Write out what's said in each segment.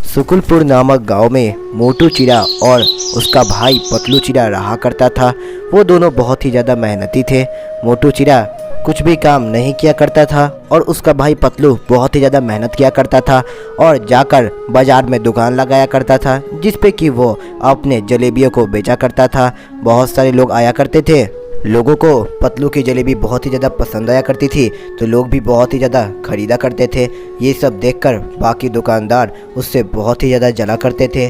सुकुलपुर नामक गांव में मोटू चिड़ा और उसका भाई पतलू चिड़ा रहा करता था। वो दोनों बहुत ही ज़्यादा मेहनती थे। मोटू चिड़ा कुछ भी काम नहीं किया करता था और उसका भाई पतलू बहुत ही ज़्यादा मेहनत किया करता था और जाकर बाज़ार में दुकान लगाया करता था, जिस पे कि वो अपने जलेबियों को बेचा करता था। बहुत सारे लोग आया करते थे। लोगों को पतलू की जलेबी बहुत ही ज़्यादा पसंद आया करती थी, तो लोग भी बहुत ही ज़्यादा ख़रीदा करते थे। ये सब देखकर बाकी दुकानदार उससे बहुत ही ज़्यादा जला करते थे।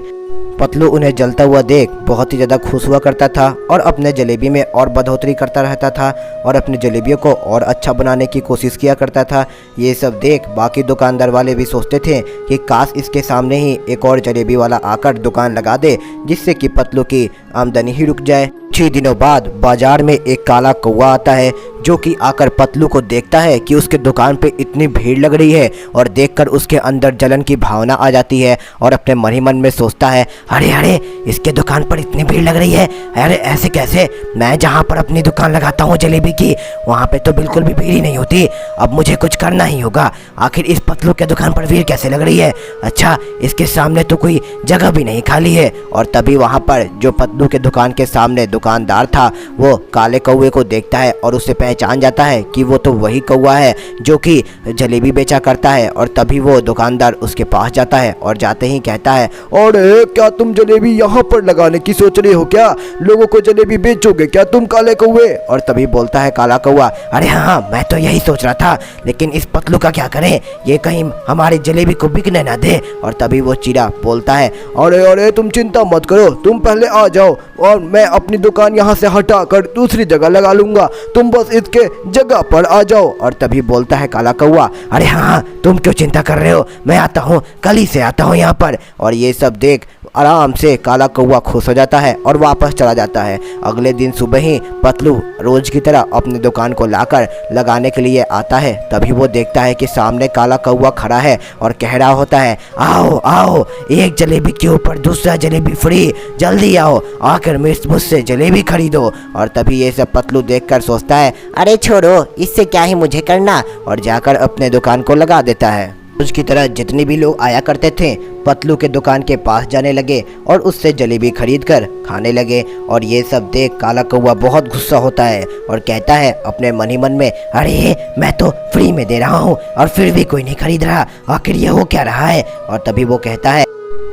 पतलू उन्हें जलता हुआ देख बहुत ही ज़्यादा खुश हुआ करता था और अपने जलेबी में और बढ़ोतरी करता रहता था और अपने जलेबियों को और अच्छा बनाने की कोशिश किया करता था। ये सब देख बाकी दुकानदार वाले भी सोचते थे कि काश इसके सामने ही एक और जलेबी वाला आकर दुकान लगा दे, जिससे कि पतलू की आमदनी ही रुक जाए। कुछ ही दिनों बाद बाजार में एक काला कौवा आता है, जो कि आकर पतलू को देखता है कि उसके दुकान पे इतनी भीड़ लग रही है और देखकर उसके अंदर जलन की भावना आ जाती है और अपने मन ही मन में सोचता है, अरे अरे इसके दुकान पर इतनी भीड़ लग रही है, अरे ऐसे कैसे? मैं जहाँ पर अपनी दुकान लगाता हूँ जलेबी की, वहाँ पे तो बिल्कुल भी भीड़ ही नहीं होती। अब मुझे कुछ करना ही होगा। आखिर इस पतलू के दुकान पर भीड़ कैसे लग रही है? अच्छा, इसके सामने तो कोई जगह भी नहीं खाली है। और तभी वहाँ पर जो पतलू के दुकान के सामने दुकानदार था, वो काले कौवे को देखता है और उसे पहचान जाता है कि वो तो वही कौवा है जो कि जलेबी बेचा करता है। और तभी वो दुकानदार उसके पास जाता है और जाते ही कहता है, अरे क्या तुम जलेबी यहाँ पर लगाने की सोच रहे हो क्या? लोगों को जलेबी बेचोगे क्या तुम काले कौवे? और तभी बोलता है काला कौवा, अरे हाँ मैं तो यही सोच रहा था, लेकिन इस पतलू का क्या करें? ये कहीं हमारी जलेबी को बिकने ना दे। और तभी वो चिड़ा बोलता है, अरे अरे तुम चिंता मत करो, तुम पहले आ जाओ और मैं अपनी दुकान यहाँ से हटाकर दूसरी जगह लगा लूंगा, तुम बस इसके जगह पर आ जाओ। और तभी बोलता है काला कौवा, अरे हाँ तुम क्यों चिंता कर रहे हो, मैं आता हूँ, कल ही से आता हूँ यहाँ पर। और ये सब देख आराम से काला कौवा खुश हो जाता है और वापस चला जाता है। अगले दिन सुबह ही पतलू रोज की तरह अपनी दुकान को लाकर लगाने के लिए आता है। तभी वो देखता है कि सामने काला कौवा खड़ा है और कह रहा होता है, आओ आओ, एक जलेबी के ऊपर दूसरा जलेबी फ्री, जल्दी आओ, आकर मुझसे जलेबी खरीदो। और तभी ये सब पतलू देखकर सोचता है, अरे छोड़ो, इससे क्या ही मुझे करना, और जाकर अपने दुकान को लगा देता है। उसकी तरह जितने भी लोग आया करते थे पतलू के दुकान के पास जाने लगे और उससे जलेबी खरीद कर खाने लगे। और ये सब देख काला कौवा बहुत गुस्सा होता है और कहता है अपने मन ही मन में, अरे मैं तो फ्री में दे रहा हूँ और फिर भी कोई नहीं खरीद रहा, आखिर ये हो क्या रहा है? और तभी वो कहता है,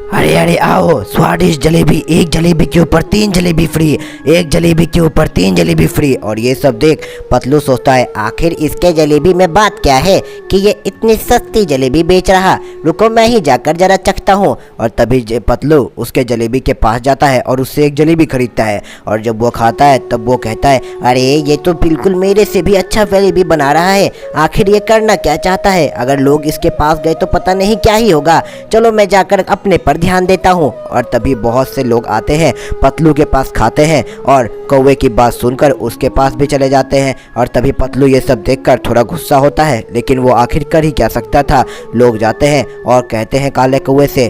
अरे अरे आओ, स्वादिष्ट जलेबी, एक जलेबी के ऊपर 3 जलेबी फ्री, एक जलेबी के ऊपर 3 जलेबी फ्री। और ये सब देख पतलू सोचता है, आखिर इसके जलेबी में बात क्या है कि ये इतनी सस्ती जलेबी बेच रहा, रुको मैं ही जाकर जरा चखता हूँ। और तभी पतलू उसके जलेबी के पास जाता है और उससे एक जलेबी खरीदता है। और जब वो खाता है तब वो कहता है, अरे ये तो बिल्कुल मेरे से भी अच्छा जलेबी बना रहा है, आखिर ये करना क्या चाहता है? अगर लोग इसके पास गए तो पता नहीं क्या ही होगा, चलो मैं जाकर अपने पर ध्यान देता हूँ। और तभी बहुत से लोग आते हैं, पतलू के पास खाते हैं और कौवे की बात सुनकर उसके पास भी चले जाते हैं। और तभी पतलू ये सब देखकर थोड़ा गुस्सा होता है, लेकिन वो आखिर कर ही क्या सकता था। लोग जाते हैं और कहते हैं काले कौवे से,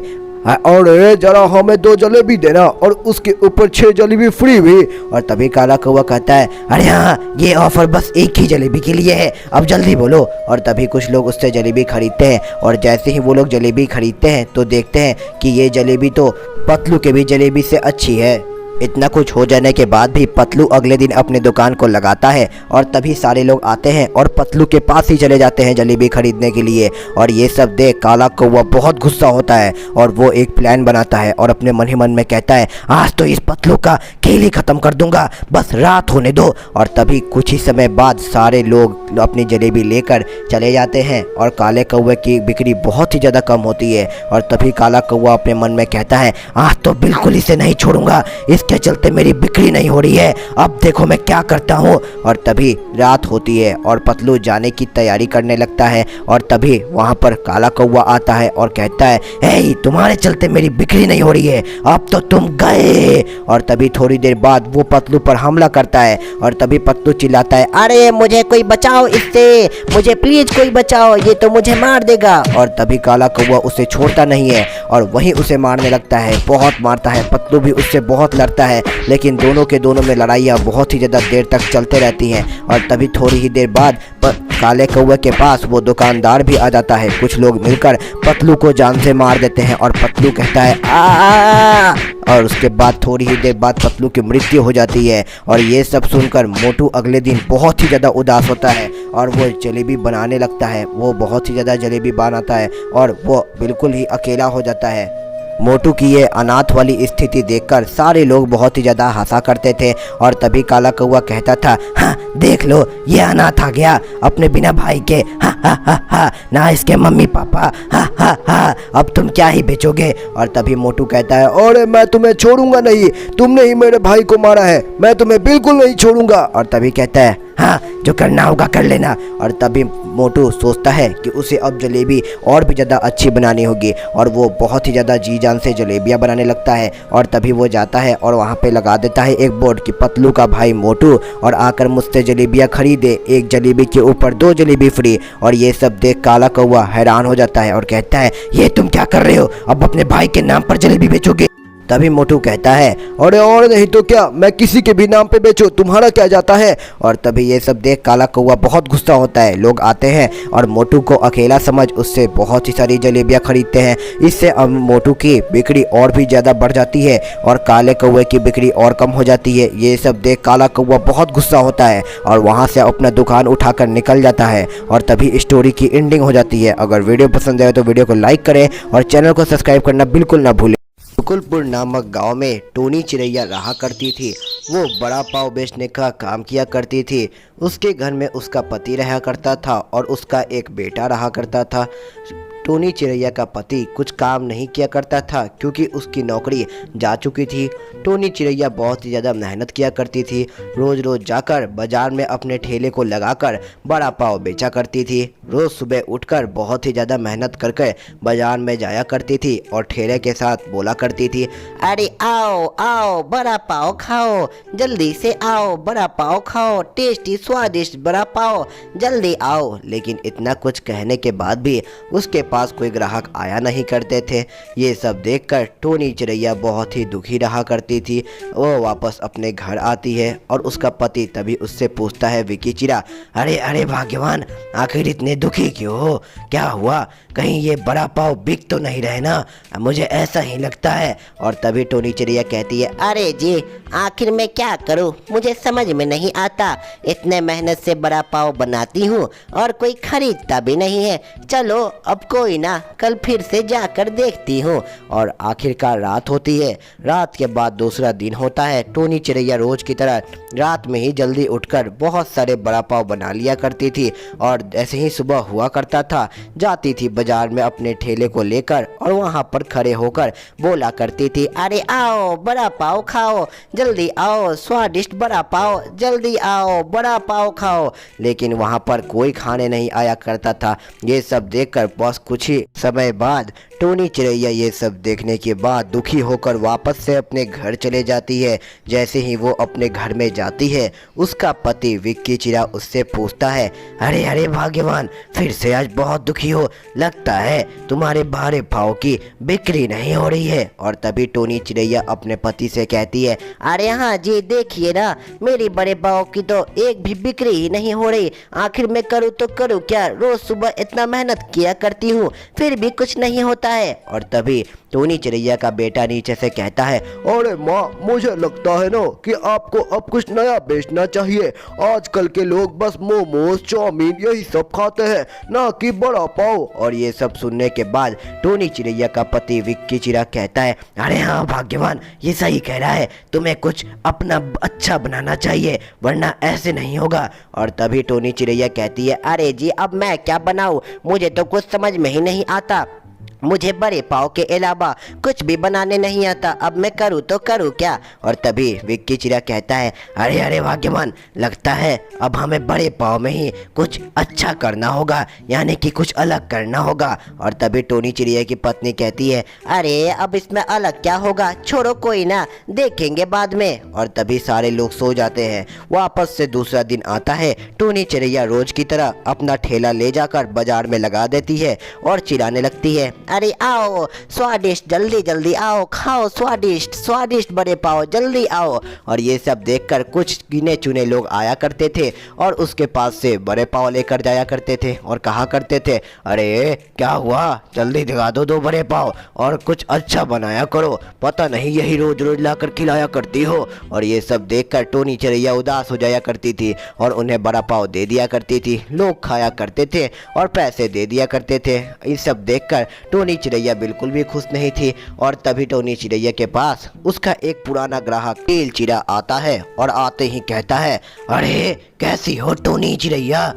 अरे जरा हमें 2 जलेबी देना और उसके ऊपर 6 जलेबी फ्री भी। और तभी काला कौवा कहता है, अरे हाँ ये ऑफर बस एक ही जलेबी के लिए है, अब जल्दी बोलो। और तभी कुछ लोग उससे जलेबी खरीदते हैं और जैसे ही वो लोग जलेबी खरीदते हैं तो देखते हैं कि ये जलेबी तो पतलू के भी जलेबी से अच्छी है। इतना कुछ हो जाने के बाद भी पतलू अगले दिन अपनी दुकान को लगाता है और तभी सारे लोग आते हैं और पतलू के पास ही चले जाते हैं जलेबी खरीदने के लिए। और ये सब देख काला कौवा बहुत गुस्सा होता है और वो एक प्लान बनाता है और अपने मन ही मन में कहता है, आज तो इस पतलू का खेल ही खत्म कर दूंगा, बस रात होने दो। और तभी कुछ ही समय बाद सारे लोग अपनी जलेबी लेकर चले जाते हैं और काले कौवे की बिक्री बहुत ही ज़्यादा कम होती है। और तभी काला कौवा अपने मन में कहता है, आज तो बिल्कुल इसे नहीं छोड़ूंगा, इसके चलते मेरी बिक्री नहीं हो रही है, अब देखो मैं क्या करता हूँ। और तभी रात होती है और पतलू जाने की तैयारी करने लगता है और तभी वहाँ पर काला कौवा आता है और कहता है, हे तुम्हारे चलते मेरी बिक्री नहीं हो रही है, अब तो तुम गए। और तभी थोड़ी देर बाद वो पतलू पर हमला करता है और तभी पतलू चिल्लाता है, अरे मुझे कोई बचाओ इससे, मुझे प्लीज कोई बचाओ, ये तो मुझे मार देगा। और तभी काला कौवा उसे छोड़ता नहीं है और वहीं उसे मारने लगता है, बहुत मारता है। पतलू भी उससे बहुत लड़ता है, लेकिन दोनों में लड़ाइयाँ बहुत ही ज़्यादा देर तक चलते रहती हैं। और तभी थोड़ी ही देर बाद काले कौवे के पास वो दुकानदार भी आ जाता है। कुछ लोग मिलकर पतलू को जान से मार देते हैं और पतलू कहता है आ, और उसके बाद थोड़ी ही देर बाद पतलू की मृत्यु हो जाती है। और ये सब सुनकर मोटू अगले दिन बहुत ही ज़्यादा उदास होता है और वो जलेबी बनाने लगता है। वो बहुत ही ज़्यादा जलेबी बनाता है और वो बिल्कुल ही अकेला हो जाता है। मोटू की ये अनाथ वाली स्थिति देखकर सारे लोग बहुत ही ज़्यादा हंसा करते थे और तभी काला कौवा कहता था, हाँ देख लो ये अनाथ आ गया अपने बिना भाई के, हा हा हा हा, ना इसके मम्मी पापा, हा हा हा, अब तुम क्या ही बेचोगे। और तभी मोटू कहता है, अरे मैं तुम्हें छोड़ूंगा नहीं, तुमने ही मेरे भाई को मारा है, मैं तुम्हें बिल्कुल नहीं छोड़ूंगा। और तभी कहता है, हाँ जो करना होगा कर लेना। और तभी मोटू सोचता है कि उसे अब जलेबी और भी ज़्यादा अच्छी बनानी होगी और वो बहुत ही ज़्यादा जी जान से जलेबियाँ बनाने लगता है। और तभी वो जाता है और वहाँ पे लगा देता है एक बोर्ड कि पतलू का भाई मोटू और आकर मुझसे जलेबियाँ खरीदे, एक जलेबी के ऊपर 2 जलेबी फ्री। और ये सब देख काला कौवा हैरान हो जाता है और कहता है, ये तुम क्या कर रहे हो, अब अपने भाई के नाम पर जलेबी बेचोगे। तभी मोटू कहता है, अरे और नहीं तो क्या, मैं किसी के भी नाम पे बेचो, तुम्हारा क्या जाता है। और तभी ये सब देख काला कौवा बहुत गुस्सा होता है। लोग आते हैं और मोटू को अकेला समझ उससे बहुत ही सारी जलेबियाँ खरीदते हैं। इससे अब मोटू की बिक्री और भी ज़्यादा बढ़ जाती है और काले कौवे की बिक्री और कम हो जाती है। ये सब देख काला कौवा बहुत गुस्सा होता है और वहाँ से अपना दुकान उठाकर निकल जाता है। और तभी स्टोरी की एंडिंग हो जाती है। अगर वीडियो पसंद आए तो वीडियो को लाइक करें और चैनल को सब्सक्राइब करना बिल्कुल ना भूलें। शुकुलपुर नामक गांव में टोनी चिरैया रहा करती थी। वो बड़ा पाव बेचने का काम किया करती थी। उसके घर में उसका पति रहा करता था और उसका एक बेटा रहा करता था। टोनी चिरैया का पति कुछ काम नहीं किया करता था क्योंकि उसकी नौकरी जा चुकी थी। टोनी चिरैया बहुत ही ज़्यादा मेहनत किया करती थी। रोज़ रोज़ जाकर बाज़ार में अपने ठेले को लगाकर बड़ा पाव बेचा करती थी। रोज़ सुबह उठकर बहुत ही ज़्यादा मेहनत करके बाज़ार में जाया करती थी और ठेले के साथ बोला करती थी, अरे आओ आओ बड़ा पाव खाओ, जल्दी से आओ बड़ा पाव खाओ, टेस्टी स्वादिष्ट बड़ा पाव, जल्दी आओ। लेकिन इतना कुछ कहने के बाद भी उसके पास कोई ग्राहक आया नहीं करते थे। ये सब देखकर टोनी चिरैया बहुत ही दुखी रहा करती थी। वो वापस अपने घर आती है और उसका पति तभी उससे पूछता है, विकी चिरा, अरे अरे भाग्यवान, आखिर इतने दुखी क्यों हो, क्या हुआ, कहीं ये बड़ा पाव बिक तो नहीं रहे ना, मुझे ऐसा ही लगता है। और तभी टोनी चिरैया कहती है, अरे जी आखिर मैं क्या करूं, मुझे समझ में नहीं आता, इतने मेहनत से बड़ा पाव बनाती हूं और कोई खरीदता भी नहीं है, चलो अब कोई ना, कल फिर से जाकर देखती हूँ। और आखिरकार रात होती है। रात के बाद दूसरा दिन होता है। टोनी चिरैया रोज की तरह रात में ही जल्दी उठकर बहुत सारे बड़ा पाव बना लिया करती थी और ऐसे ही सुबह हुआ करता था, जाती थी बाजार में अपने ठेले को लेकर और वहाँ पर खड़े होकर बोला करती थी, अरे आओ बड़ा पाव खाओ, जल्दी आओ, स्वादिष्ट बड़ा पाव, जल्दी आओ बड़ा पाव खाओ। लेकिन वहाँ पर कोई खाने नहीं आया करता था। ये सब देखकर बस कुछ ही समय बाद टोनी चिरैया ये सब देखने के बाद दुखी होकर वापस से अपने घर चले जाती है। जैसे ही वो अपने घर में जाती है, उसका पति विक्की चिरा उससे पूछता है, अरे अरे भाग्यवान, फिर से आज बहुत दुखी हो, लगता है तुम्हारे बड़े पाव की बिक्री नहीं हो रही है। और तभी टोनी चिरैया अपने पति से कहती है, अरे हाँ जी देखिए ना, मेरी बड़े पाव की तो एक भी बिक्री ही नहीं हो रही, आखिर मैं करूँ तो करूँ क्या, रोज सुबह इतना मेहनत किया करती हूँ फिर भी कुछ नहीं होता है। और तभी टोनी चिरैया का बेटा नीचे से कहता है, अरे माँ, मुझे लगता है ना कि आपको अब कुछ नया बेचना चाहिए। आजकल के लोग बस मोमोज, चाउमीन यही सब खाते हैं, ना कि बड़ा पाव। और ये सब सुनने के बाद टोनी चिरैया का पति विक्की चिरा कहता है, अरे हाँ भाग्यवान, ये सही कह रहा है, तुम्हें कुछ अपना अच्छा बनाना चाहिए वरना ऐसे नहीं होगा। और तभी टोनी चिरैया कहती है, अरे जी अब मैं क्या बनाऊँ, मुझे तो कुछ समझ में ही नहीं आता, मुझे बड़े पाव के अलावा कुछ भी बनाने नहीं आता, अब मैं करूँ तो करूँ क्या। और तभी विक्की चिरा कहता है, अरे अरे भाग्यवान, लगता है अब हमें बड़े पाव में ही कुछ अच्छा करना होगा, यानी कि कुछ अलग करना होगा। और तभी टोनी चिड़िया की पत्नी कहती है, अरे अब इसमें अलग क्या होगा, छोड़ो कोई ना, देखेंगे बाद में। और तभी सारे लोग सो जाते हैं। वापस से दूसरा दिन आता है। टोनी चिड़िया रोज की तरह अपना ठेला ले जाकर बाजार में लगा देती है और चिल्लाने लगती है, है। अरे आओ स्वादिष्ट, जल्दी जल्दी आओ, खाओ स्वादिष्ट स्वादिष्ट बड़े पाव, जल्दी आओ। और ये सब देखकर कुछ गिने चुने लोग आया करते थे और उसके पास से बड़े पाव लेकर जाया करते थे और कहा करते थे, अरे क्या हुआ, जल्दी दिखा दो 2 बड़े पाव और कुछ अच्छा बनाया करो, पता नहीं यही रोज रोज लाकर खिलाया करती हो। और ये सब देखकर टोनी चिरैया उदास हो जाया करती थी और उन्हें बड़ा पाव दे दिया करती थी। लोग खाया करते थे और पैसे दे दिया करते थे। ये सब देखकर टोनी चिरैया बिल्कुल भी खुश नहीं थी। और तभी टोनी चिरैया के पास उसका एक पुराना ग्राहक चीलचिरा आता है और आते ही कहता है, अरे कैसी हो टोनी चिरैया।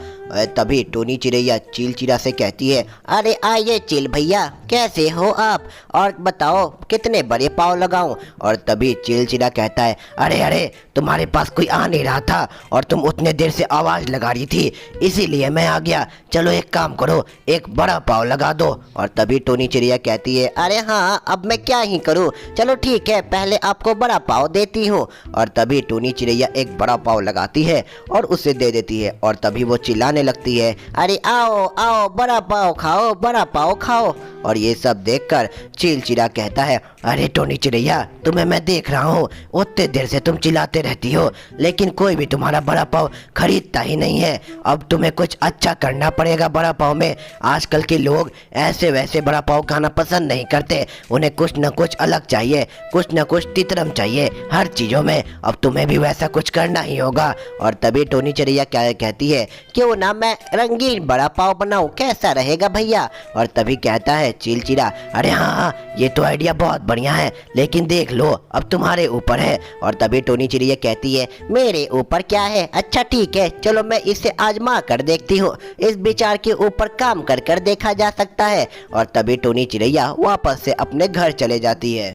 तभी टोनी चिरैया चीलचिरा से कहती है, अरे आइए चील भैया, कैसे हो आप, और बताओ कितने बड़े पाव लगाऊं। और तभी चीलचिरा कहता है, अरे अरे तुम्हारे पास कोई आ नहीं रहा था और तुम उतने देर से आवाज़ लगा रही थी, इसीलिए मैं आ गया। चलो एक काम करो, एक बड़ा पाव लगा दो। और तभी टोनी चिरैया कहती है, अरे हाँ, अब मैं क्या ही करूं, चलो ठीक है, पहले आपको बड़ा पाव देती हूँ। और तभी टोनी चिरैया एक बड़ा पाव लगाती है और उसे दे देती है। और तभी वो चिल्लाने लगती है, अरे आओ आओ, बड़ा पाव खाओ, बड़ा पाव खाओ। और ये सब देखकर चीलचिरा कहता है, अरे टोनी चिरैया तुम्हें मैं देख रहा हूँ, उतने देर से तुम चिल्लाते रहती हो लेकिन कोई भी तुम्हारा बड़ा पाव खरीदता ही नहीं है। अब तुम्हें कुछ अच्छा करना पड़ेगा बड़ा पाव में। आजकल के लोग ऐसे वैसे बड़ा पाव खाना पसंद नहीं करते, उन्हें कुछ न कुछ अलग चाहिए, कुछ न कुछ तितरम चाहिए हर चीज़ों में। अब तुम्हें भी वैसा कुछ करना ही होगा। और तभी टोनी चिरैया क्या कहती है, क्यों ना मैं रंगीन बड़ा पाव बनाऊं, कैसा रहेगा भैया। और तभी कहता है चीलचिरा, अरे हाँ हाँ ये तो आइडिया बहुत बढ़िया है, लेकिन देख लो अब तुम्हारे ऊपर है। और तभी टोनी चिरैया कहती है, मेरे ऊपर क्या है, अच्छा ठीक है, चलो मैं इसे आजमा कर देखती हूँ, इस विचार के ऊपर काम कर कर देखा जा सकता है। और तभी टोनी चिरैया वापस से अपने घर चले जाती है।